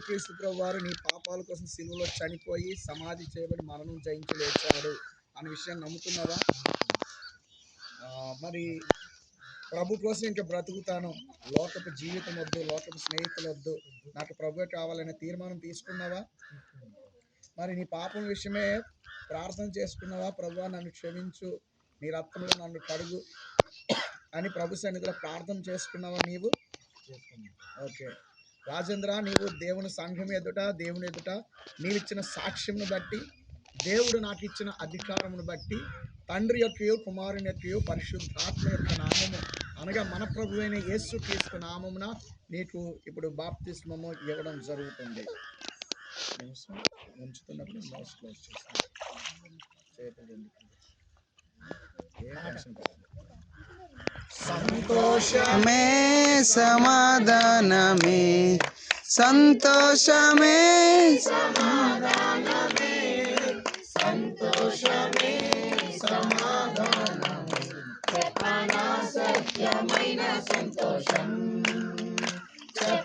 క్రీస్తు ప్రభు వారు నీ పాపాల కోసం సిలువలో చనిపోయి సమాధి చేయబడి మరణం జయించి లేచాడు అనే విషయాన్ని నమ్ముతున్నావా? మరి ప్రభు కోసం ఇంకా బ్రతుకుతాను, లోకపు జీవితం వద్దు, లోకపు స్నేహితులు వద్దు, నాకు ప్రభు కావాలనే తీర్మానం తీసుకున్నావా? మరి నీ పాపం విషయమే ప్రార్థన చేసుకున్నావా? ప్రభువా నన్ను క్షమించు, నీ రక్తంలో నన్ను కడుగు అని ప్రభు సన్నిధిలో ప్రార్థన చేసుకున్నావా నీవు? ఓకే రాజేంద్ర, నీవు దేవుని సంఘం ఎదుట, దేవుని ఎదుట నీవిచ్చిన సాక్ష్యంను బట్టి, దేవుడు నాకు ఇచ్చిన అధికారమును బట్టి, తండ్రి యొక్క కుమారుని యొక్క పరిశుద్ధాత్మ యొక్క నామము అనగా మన ప్రభు అయిన యేసు క్రీస్తు నామమున నీకు ఇప్పుడు బాప్తిస్మము ఇవ్వడం జరుగుతుంది. ఉంచుతున్నప్పుడు మౌస్ క్లోజ్ చేస్తాను. సంతోషమే సమాధానమే, సంతోషమే సమాధానమే, సంతోషమే సమాధానమే, చెప్పనా సత్యమైన సంతోషం.